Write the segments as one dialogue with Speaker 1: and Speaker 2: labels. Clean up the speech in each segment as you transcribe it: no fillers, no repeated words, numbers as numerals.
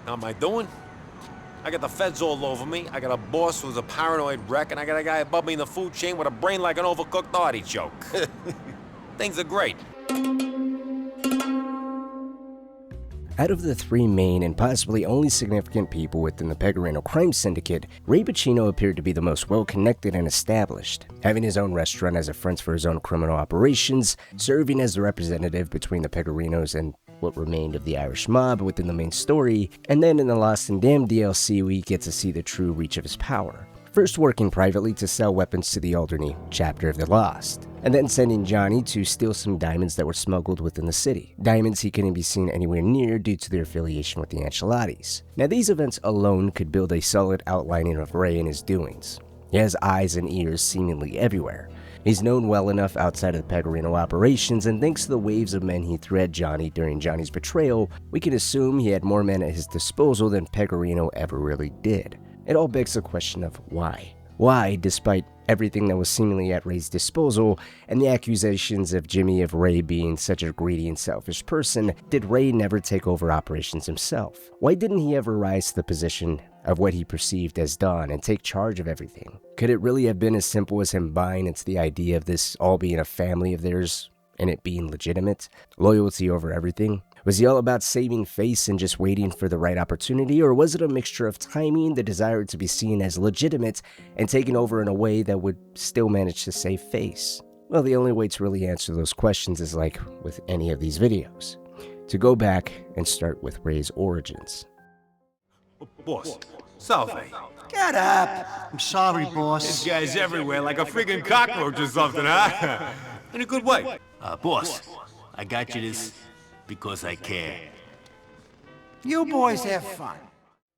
Speaker 1: How am I doing? I got the feds all over me, I got a boss who's a paranoid wreck, and I got a guy above me in the food chain with a brain like an overcooked artichoke. Things are great.
Speaker 2: Out of the three main and possibly only significant people within the Pegorino crime syndicate, Ray Boccino appeared to be the most well-connected and established, having his own restaurant as a front for his own criminal operations, serving as the representative between the Pegorinos and what remained of the Irish mob within the main story, and then in the Lost and Damned DLC we get to see the true reach of his power. First working privately to sell weapons to the Alderney chapter of the Lost, and then sending Johnny to steal some diamonds that were smuggled within the city. Diamonds he couldn't be seen anywhere near due to their affiliation with the Ancelottis. Now these events alone could build a solid outlining of Ray and his doings. He has eyes and ears seemingly everywhere. He's known well enough outside of the Pegorino operations, and thanks to the waves of men he threw at Johnny during Johnny's betrayal, we can assume he had more men at his disposal than Pegorino ever really did. It all begs the question of why. Why, despite everything that was seemingly at Ray's disposal, and the accusations of Jimmy of Ray being such a greedy and selfish person, did Ray never take over operations himself? Why didn't he ever rise to the position of what he perceived as done and take charge of everything? Could it really have been as simple as him buying into the idea of this all being a family of theirs and it being legitimate? Loyalty over everything? Was he all about saving face and just waiting for the right opportunity, or was it a mixture of timing, the desire to be seen as legitimate, and taking over in a way that would still manage to save face? Well, the only way to really answer those questions is like with any of these videos, to go back and start with Ray's origins.
Speaker 1: Boss, salve.
Speaker 3: Get up! I'm sorry, boss.
Speaker 1: This guy's everywhere like a friggin' cockroach or something, huh? In a good way.
Speaker 4: Boss, I got you this because I care.
Speaker 3: You boys have fun.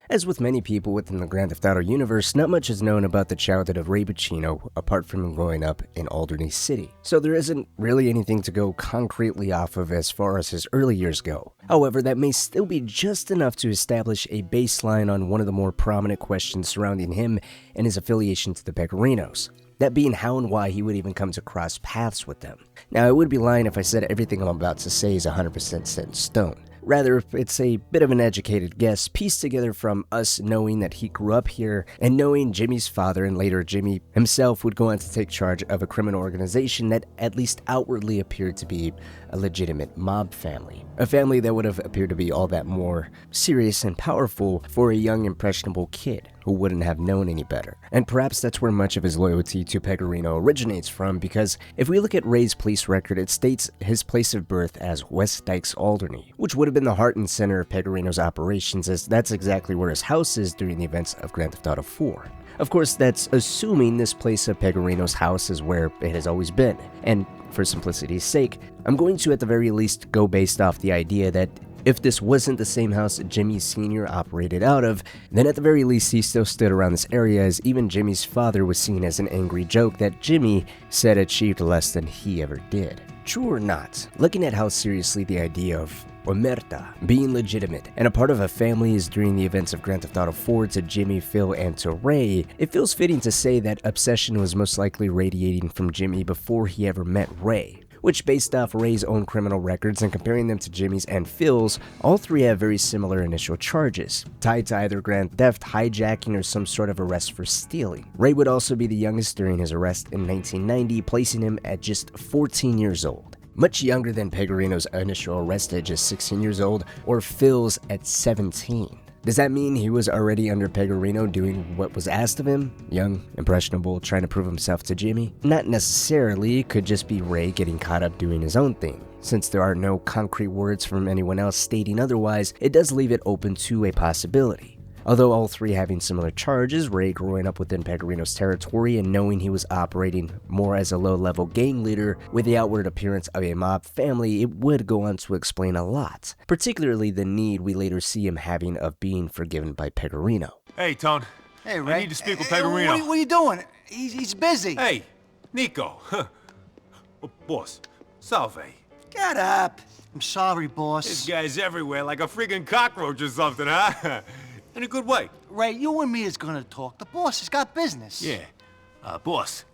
Speaker 2: As with many people within the Grand Theft Auto universe, not much is known about the childhood of Ray Boccino apart from him growing up in Alderney City, so there isn't really anything to go concretely off of as far as his early years go. However, that may still be just enough to establish a baseline on one of the more prominent questions surrounding him and his affiliation to the Pegorinos. That being how and why he would even come to cross paths with them. Now, I would be lying if I said everything I'm about to say is 100% set in stone. Rather, it's a bit of an educated guess pieced together from us knowing that he grew up here and knowing Jimmy's father and later Jimmy himself would go on to take charge of a criminal organization that at least outwardly appeared to be a legitimate mob family. A family that would have appeared to be all that more serious and powerful for a young impressionable kid who wouldn't have known any better. And perhaps that's where much of his loyalty to Pegorino originates from, because if we look at Ray's police record, it states his place of birth as West Dykes, Alderney, which would have been the heart and center of Pegorino's operations, as that's exactly where his house is during the events of Grand Theft Auto 4. Of course, that's assuming this place of Pegorino's house is where it has always been, and for simplicity's sake, I'm going to at the very least go based off the idea that if this wasn't the same house Jimmy Sr. operated out of, then at the very least he still stood around this area, as even Jimmy's father was seen as an angry joke that Jimmy said achieved less than he ever did. True or not, looking at how seriously the idea of Omerta being legitimate and a part of a family is during the events of Grand Theft Auto 4 to Jimmy, Phil, and to Ray, it feels fitting to say that obsession was most likely radiating from Jimmy before he ever met Ray. Which, based off Ray's own criminal records and comparing them to Jimmy's and Phil's, all three have very similar initial charges, tied to either grand theft, hijacking, or some sort of arrest for stealing. Ray would also be the youngest during his arrest in 1990, placing him at just 14 years old. Much younger than Pegorino's initial arrest at just 16 years old, or Phil's at 17. Does that mean he was already under Pegorino doing what was asked of him? Young, impressionable, trying to prove himself to Jimmy? Not necessarily, it could just be Ray getting caught up doing his own thing. Since there are no concrete words from anyone else stating otherwise, it does leave it open to a possibility. Although all three having similar charges, Ray growing up within Pegorino's territory and knowing he was operating more as a low-level gang leader with the outward appearance of a mob family, it would go on to explain a lot, particularly the need we later see him having of being forgiven by Pegorino.
Speaker 1: Hey, Tone.
Speaker 3: Hey, Ray.
Speaker 1: I need to speak with Pegorino.
Speaker 3: What are you doing? He's busy.
Speaker 1: Hey, Nico. Boss, salve.
Speaker 3: Get up. I'm sorry, boss.
Speaker 1: This guy's everywhere like a friggin' cockroach or something, huh? In a good way.
Speaker 3: Ray, you and me is gonna talk. The boss has got business.
Speaker 4: Yeah. Boss,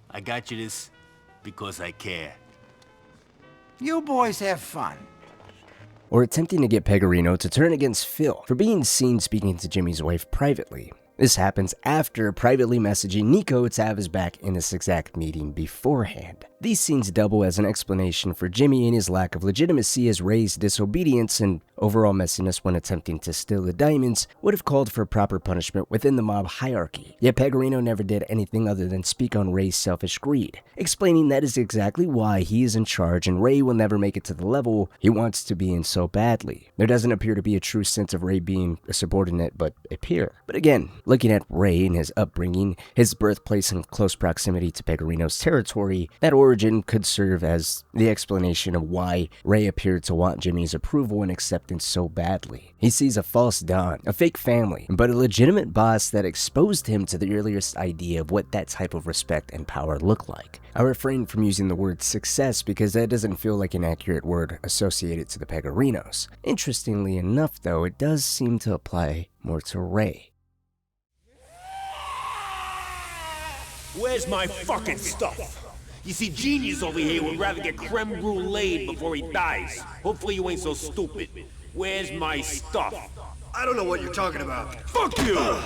Speaker 4: I got you this because I care.
Speaker 3: You boys have fun.
Speaker 2: or attempting to get Pegorino to turn against Phil for being seen speaking to Jimmy's wife privately. This happens after privately messaging Nico to have his back in this exact meeting beforehand. These scenes double as an explanation for Jimmy and his lack of legitimacy, as Ray's disobedience and overall messiness when attempting to steal the diamonds would have called for proper punishment within the mob hierarchy. Yet Pegorino never did anything other than speak on Ray's selfish greed, explaining that is exactly why he is in charge and Ray will never make it to the level he wants to be in so badly. There doesn't appear to be a true sense of Ray being a subordinate but a peer. But again, looking at Ray and his upbringing, his birthplace in close proximity to Pegorino's territory, that origin could serve as the explanation of why Ray appeared to want Jimmy's approval and acceptance so badly. He sees a false Don, a fake family, but a legitimate boss that exposed him to the earliest idea of what that type of respect and power look like. I refrain from using the word success because that doesn't feel like an accurate word associated to the Pegorinos. Interestingly enough though, it does seem to apply more to Ray.
Speaker 1: Where's my fucking stuff? You see, Genius over here would rather get creme brulee before he dies. Hopefully you ain't so stupid. Where's my stuff?
Speaker 5: I don't know what you're talking about.
Speaker 1: Fuck you!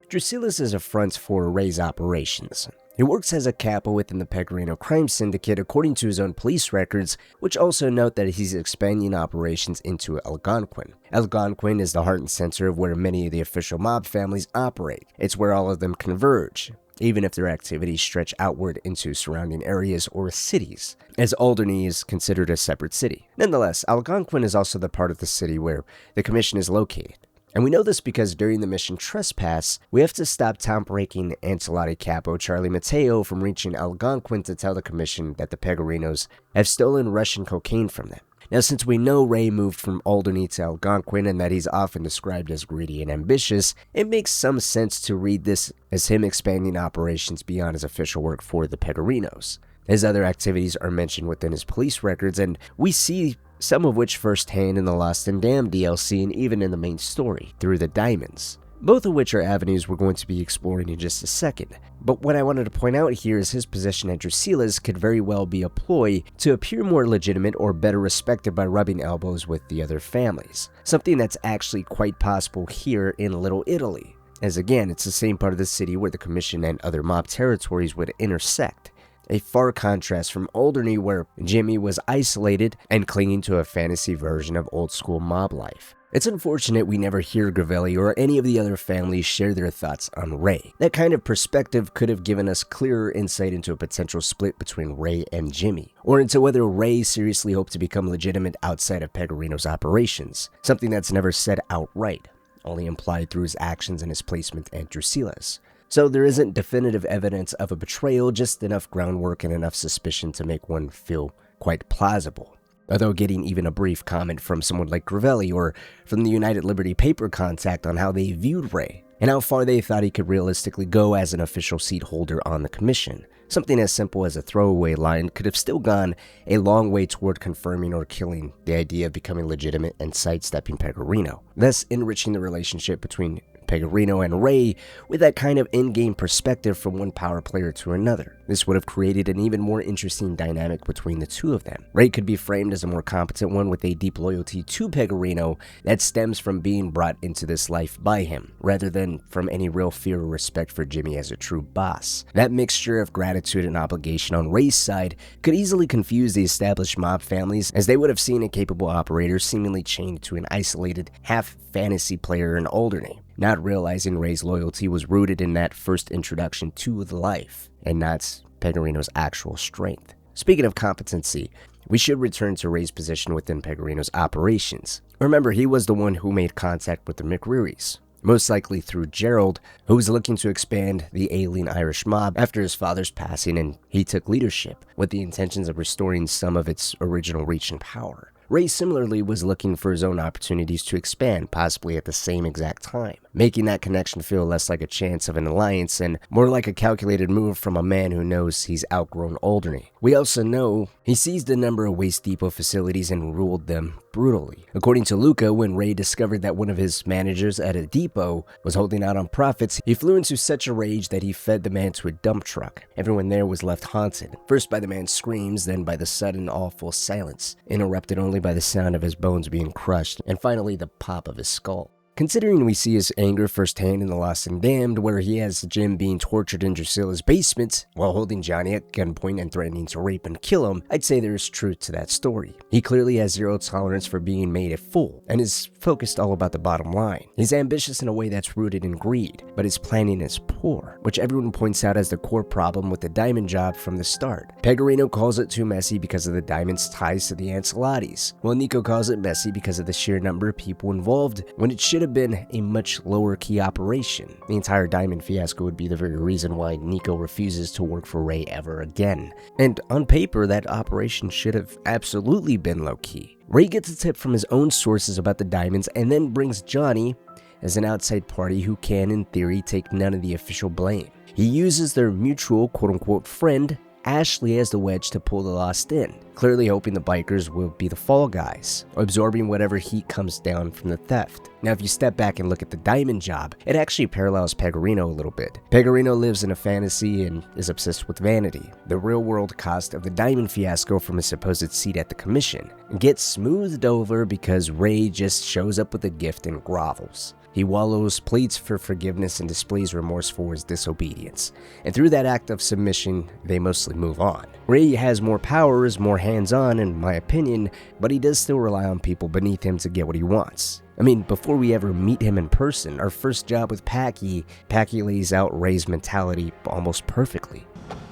Speaker 2: Drusillus is a front for Ray's operations. He works as a capo within the Pegorino crime syndicate according to his own police records, which also note that he's expanding operations into Algonquin. Algonquin is the heart and center of where many of the official mob families operate. It's where all of them converge, even if their activities stretch outward into surrounding areas or cities, as Alderney is considered a separate city. Nonetheless, Algonquin is also the part of the city where the commission is located. And we know this because during the mission Trespass, we have to stop town-breaking Ancelotti capo Charlie Mateo from reaching Algonquin to tell the commission that the Pegorinos have stolen Russian cocaine from them. Now, since we know Ray moved from Alderney to Algonquin and that he's often described as greedy and ambitious, it makes some sense to read this as him expanding operations beyond his official work for the Pegorinos. His other activities are mentioned within his police records, and we see some of which firsthand in the Lost and Damned DLC and even in the main story, through the diamonds. Both of which are avenues we're going to be exploring in just a second. But what I wanted to point out here is his position at Drusillus could very well be a ploy to appear more legitimate or better respected by rubbing elbows with the other families. Something that's actually quite possible here in Little Italy, as again, it's the same part of the city where the commission and other mob territories would intersect. A far contrast from Alderney, where Jimmy was isolated and clinging to a fantasy version of old-school mob life. It's unfortunate we never hear Gravelli or any of the other families share their thoughts on Ray. That kind of perspective could have given us clearer insight into a potential split between Ray and Jimmy, or into whether Ray seriously hoped to become legitimate outside of Pegorino's operations, something that's never said outright, only implied through his actions and his placement at Drusillus. So there isn't definitive evidence of a betrayal, just enough groundwork and enough suspicion to make one feel quite plausible. Although getting even a brief comment from someone like Gravelli or from the United Liberty paper contact on how they viewed Ray, and how far they thought he could realistically go as an official seat holder on the commission. Something as simple as a throwaway line could have still gone a long way toward confirming or killing the idea of becoming legitimate and sidestepping Pegorino, thus enriching the relationship between Pegorino and Ray with that kind of in-game perspective from one power player to another. This would have created an even more interesting dynamic between the two of them. Ray could be framed as a more competent one with a deep loyalty to Pegorino that stems from being brought into this life by him, rather than from any real fear or respect for Jimmy as a true boss. That mixture of gratitude and obligation on Ray's side could easily confuse the established mob families, as they would have seen a capable operator seemingly chained to an isolated, half-fantasy player in Alderney, not realizing Ray's loyalty was rooted in that first introduction to the life, and not Pegorino's actual strength. Speaking of competency, we should return to Ray's position within Pegorino's operations. Remember, he was the one who made contact with the McRearys, most likely through Gerald, who was looking to expand the alien Irish mob after his father's passing, and he took leadership with the intentions of restoring some of its original reach and power. Ray similarly was looking for his own opportunities to expand, possibly at the same exact time. making that connection feel less like a chance of an alliance and more like a calculated move from a man who knows he's outgrown Alderney. We also know he seized a number of waste depot facilities and ruled them brutally. According to Luca, when Ray discovered that one of his managers at a depot was holding out on profits, he flew into such a rage that he fed the man to a dump truck. Everyone there was left haunted, first by the man's screams, then by the sudden awful silence, interrupted only by the sound of his bones being crushed, and finally the pop of his skull. Considering we see his anger firsthand in The Lost and Damned, where he has Jim being tortured in Drusilla's basement while holding Johnny at gunpoint and threatening to rape and kill him, I'd say there is truth to that story. He clearly has zero tolerance for being made a fool, and is focused all about the bottom line. He's ambitious in a way that's rooted in greed, but his planning is poor, which everyone points out as the core problem with the diamond job from the start. Pegorino calls it too messy because of the diamond's ties to the Ancelottis, while Nico calls it messy because of the sheer number of people involved, when it should have been a much lower key operation. The entire diamond fiasco would be the very reason why Nico refuses to work for Ray ever again. And on paper, that operation should have absolutely been low key. Ray gets a tip from his own sources about the diamonds and then brings Johnny as an outside party who can, in theory, take none of the official blame. He uses their mutual quote-unquote friend, Ashley, as the wedge to pull the Lost in, clearly hoping the bikers will be the fall guys, absorbing whatever heat comes down from the theft. Now, if you step back and look at the diamond job, it actually parallels Pegorino a little bit. Pegorino lives in a fantasy and is obsessed with vanity. The real-world cost of the diamond fiasco from his supposed seat at the commission gets smoothed over because Ray just shows up with a gift and grovels. He wallows, pleads for forgiveness, and displays remorse for his disobedience. And through that act of submission, they mostly move on. Ray has more power, is more hands-on in my opinion, but he does still rely on people beneath him to get what he wants. I mean, before we ever meet him in person, our first job with Packy lays out Ray's mentality almost perfectly.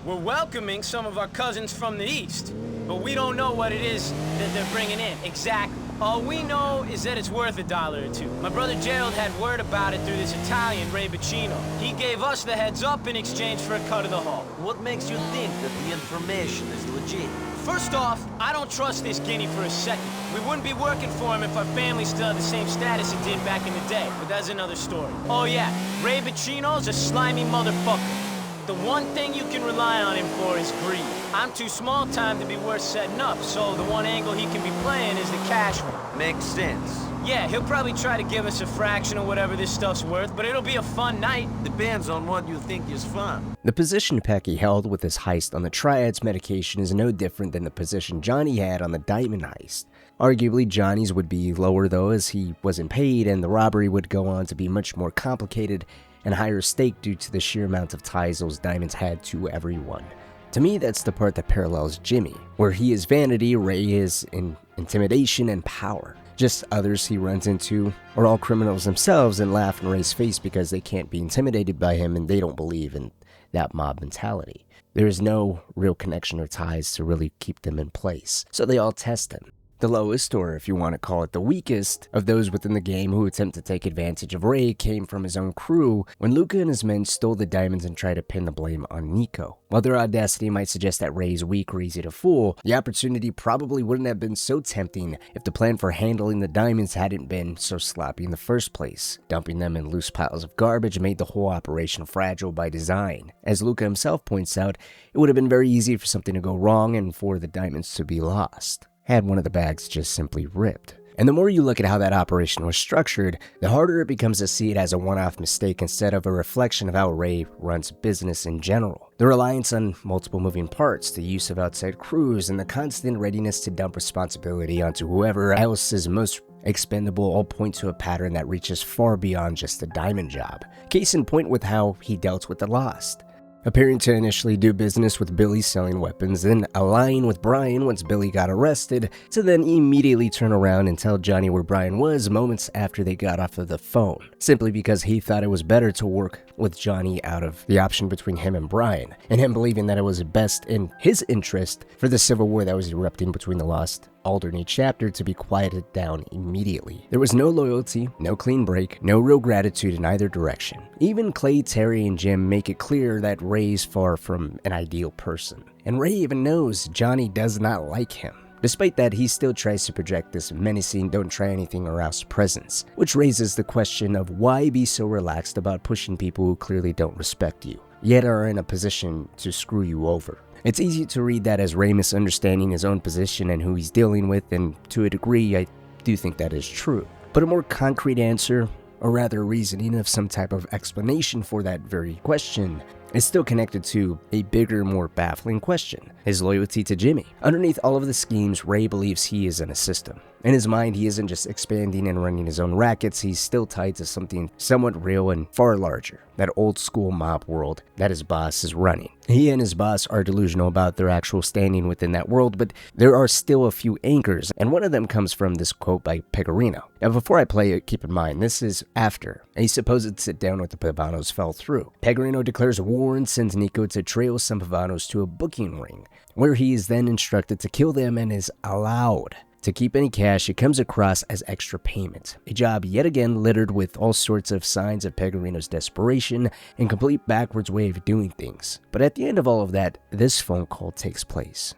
Speaker 6: We're welcoming some of our cousins from the east, but we don't know what it is that they're bringing in exactly. All we know is that it's worth $1 or $2. My brother Gerald had word about it through this Italian, Ray Boccino. He gave us the heads up in exchange for a cut of the haul.
Speaker 7: What makes you think that the information is legit?
Speaker 6: First off, I don't trust this guinea for a second. We wouldn't be working for him if our family still had the same status it did back in the day, but that's another story. Oh yeah, Ray Boccino's a slimy motherfucker. The one thing you can rely on him for is greed. I'm too small time to be worth setting up, so the one angle he can be playing is the cash one.
Speaker 7: Makes sense.
Speaker 6: Yeah, he'll probably try to give us a fraction of whatever this stuff's worth, but it'll be a fun night.
Speaker 7: Depends on what you think is fun.
Speaker 2: The position Packy held with his heist on the Triad's medication is no different than the position Johnny had on the Diamond heist. Arguably, Johnny's would be lower though, as he wasn't paid, and the robbery would go on to be much more complicated and higher stake due to the sheer amount of ties those diamonds had to everyone. To me, that's the part that parallels Jimmy, where he is vanity, Ray is in intimidation and power. Just others he runs into are all criminals themselves and laugh in Ray's face because they can't be intimidated by him and they don't believe in that mob mentality. There is no real connection or ties to really keep them in place, so they all test him. The lowest, or if you want to call it the weakest, of those within the game who attempt to take advantage of Ray came from his own crew when Luca and his men stole the diamonds and tried to pin the blame on Nico. While their audacity might suggest that Ray is weak or easy to fool, the opportunity probably wouldn't have been so tempting if the plan for handling the diamonds hadn't been so sloppy in the first place. Dumping them in loose piles of garbage made the whole operation fragile by design. As Luca himself points out, it would have been very easy for something to go wrong and for the diamonds to be lost, had one of the bags just simply ripped. And the more you look at how that operation was structured, the harder it becomes to see it as a one-off mistake instead of a reflection of how Ray runs business in general. The reliance on multiple moving parts, the use of outside crews, and the constant readiness to dump responsibility onto whoever else is most expendable all point to a pattern that reaches far beyond just the diamond job. Case in point with how he dealt with the Lost. Appearing to initially do business with Billy selling weapons, then allying with Brian once Billy got arrested, to then immediately turn around and tell Johnny where Brian was moments after they got off of the phone, simply because he thought it was better to work with Johnny out of the option between him and Brian, and him believing that it was best in his interest for the civil war that was erupting between the Lost Alderney chapter to be quieted down immediately. There was no loyalty, no clean break, no real gratitude in either direction. Even Clay, Terry, and Jim make it clear that Ray's far from an ideal person. And Ray even knows Johnny does not like him. Despite that, he still tries to project this menacing don't try anything or else presence, which raises the question of why be so relaxed about pushing people who clearly don't respect you, yet are in a position to screw you over. It's easy to read that as Ray misunderstanding his own position and who he's dealing with, and to a degree I do think that is true. But a more concrete answer, or rather reasoning of some type of explanation for that very question, is still connected to a bigger, more baffling question: his loyalty to Jimmy. Underneath all of the schemes, Ray believes he is in a system. In his mind, he isn't just expanding and running his own rackets, he's still tied to something somewhat real and far larger, that old school mob world that his boss is running. He and his boss are delusional about their actual standing within that world, but there are still a few anchors, and one of them comes from this quote by Pegorino. Now before I play it, keep in mind, this is after a supposed sit-down with the Pavanos fell through. Pegorino declares war and sends Nico to trail some Pavanos to a booking ring, where he is then instructed to kill them and is allowed to keep any cash it comes across as extra payment. A job yet again littered with all sorts of signs of Pegorino's desperation and complete backwards way of doing things. But at the end of all of that, this phone call takes place.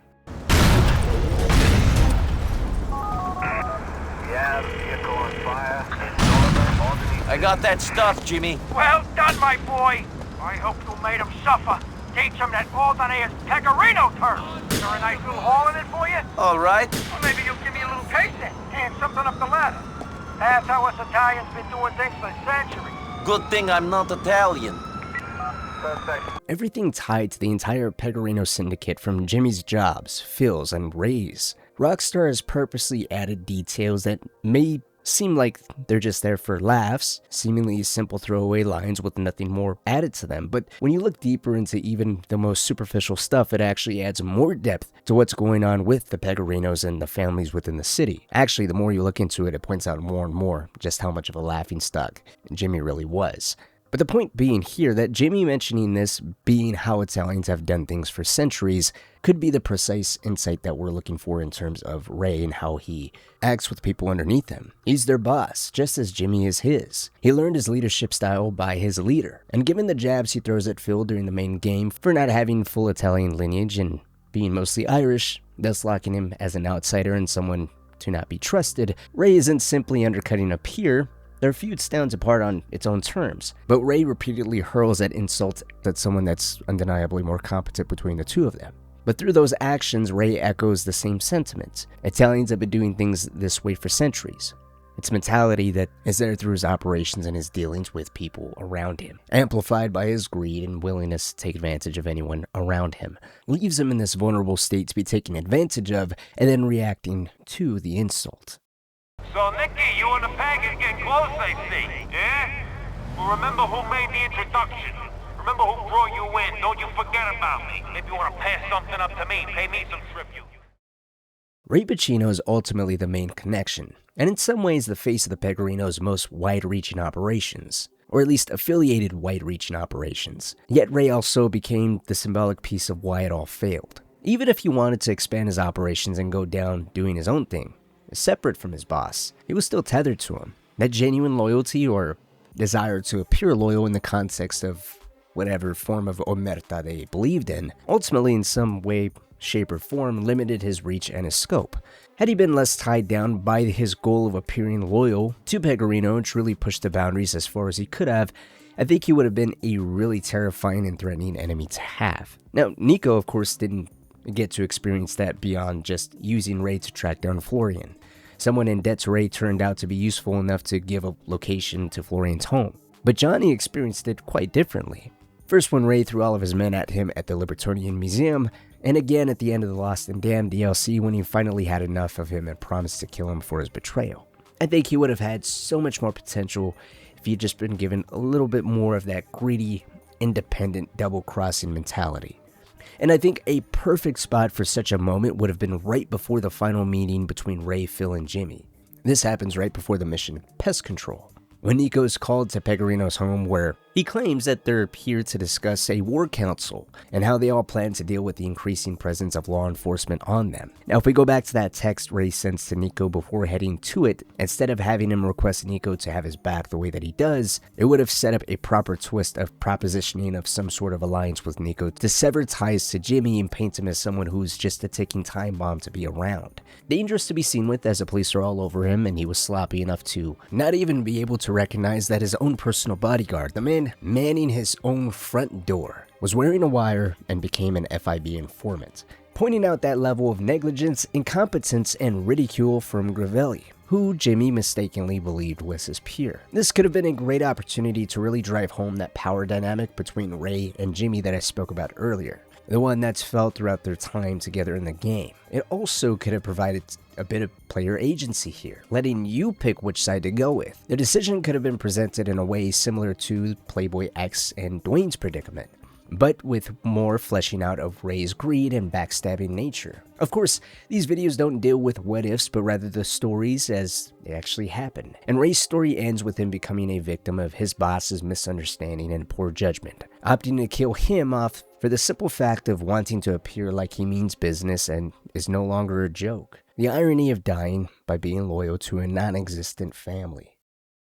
Speaker 7: I got that stuff, Jimmy.
Speaker 8: Well done, my boy. I hope you made him suffer. Teach him that Alderney is Pegorino term. Is there a nice little haul in it for you?
Speaker 7: All right.
Speaker 8: Well, maybe you'll give me a little taste then. And something up the ladder. That's how us Italians been doing things for centuries.
Speaker 7: Good thing I'm not Italian.
Speaker 2: Everything tied to the entire Pegorino syndicate, from Jimmy's jobs, Phil's, and Ray's. Rockstar has purposely added details that may seem like they're just there for laughs, seemingly simple throwaway lines with nothing more added to them, but when you look deeper into even the most superficial stuff, it actually adds more depth to what's going on with the Pegorinos and the families within the city. Actually, the more you look into it, it points out more and more just how much of a laughingstock Jimmy really was. But the point being here that Jimmy mentioning this being how Italians have done things for centuries could be the precise insight that we're looking for in terms of Ray and how he acts with people underneath him. He's their boss, just as Jimmy is his. He learned his leadership style by his leader, and given the jabs he throws at Phil during the main game for not having full Italian lineage and being mostly Irish, thus locking him as an outsider and someone to not be trusted, Ray isn't simply undercutting a peer. Their feud stands apart on its own terms, but Ray repeatedly hurls at insults at someone that's undeniably more competent between the two of them. But through those actions, Ray echoes the same sentiments. Italians have been doing things this way for centuries. It's mentality that is there through his operations and his dealings with people around him, amplified by his greed and willingness to take advantage of anyone around him, leaves him in this vulnerable state to be taken advantage of and then reacting to the insult.
Speaker 8: So, Nicky, you and the Peg is getting close, I see. Yeah? Well, remember who made the introduction. Remember who brought you in. Don't you forget about me. Maybe you want to pass something up to me. Pay me some tribute.
Speaker 2: Ray Boccino is ultimately the main connection, and in some ways the face of the Pegorinos' most wide-reaching operations, or at least affiliated wide-reaching operations. Yet Ray also became the symbolic piece of why it all failed. Even if he wanted to expand his operations and go down doing his own thing, separate from his boss, he was still tethered to him. That genuine loyalty or desire to appear loyal in the context of whatever form of omerta they believed in, ultimately in some way, shape, or form limited his reach and his scope. Had he been less tied down by his goal of appearing loyal to Pegorino and truly pushed the boundaries as far as he could have, I think he would have been a really terrifying and threatening enemy to have. Now, Nico, of course, didn't get to experience that beyond just using Ray to track down Florian. Someone in debt to Ray turned out to be useful enough to give a location to Florian's home. But Johnny experienced it quite differently. First when Ray threw all of his men at him at the Libertonian Museum, and again at the end of the Lost and Damned DLC when he finally had enough of him and promised to kill him for his betrayal. I think he would have had so much more potential if he had just been given a little bit more of that greedy, independent, double-crossing mentality. And I think a perfect spot for such a moment would have been right before the final meeting between Ray, Phil, and Jimmy. This happens right before the mission Pest Control. When Nico is called to Pegorino's home, where he claims that they're here to discuss a war council and how they all plan to deal with the increasing presence of law enforcement on them. Now, if we go back to that text Ray sends to Nico before heading to it, instead of having him request Nico to have his back the way that he does, it would have set up a proper twist of propositioning of some sort of alliance with Nico to sever ties to Jimmy and paint him as someone who's just a ticking time bomb to be around. Dangerous to be seen with, as the police are all over him, and he was sloppy enough to not even be able to recognize that his own personal bodyguard, the man manning his own front door, was wearing a wire and became an FIB informant, pointing out that level of negligence, incompetence, and ridicule from Gravelli, who Jimmy mistakenly believed was his peer. This could have been a great opportunity to really drive home that power dynamic between Ray and Jimmy that I spoke about earlier, the one that's felt throughout their time together in the game. It also could have provided a bit of player agency here, letting you pick which side to go with. The decision could have been presented in a way similar to Playboy X and Dwayne's predicament, but with more fleshing out of Ray's greed and backstabbing nature. Of course, these videos don't deal with what ifs, but rather the stories as they actually happen. And Ray's story ends with him becoming a victim of his boss's misunderstanding and poor judgment, opting to kill him off for the simple fact of wanting to appear like he means business and is no longer a joke. The irony of dying by being loyal to a non-existent family.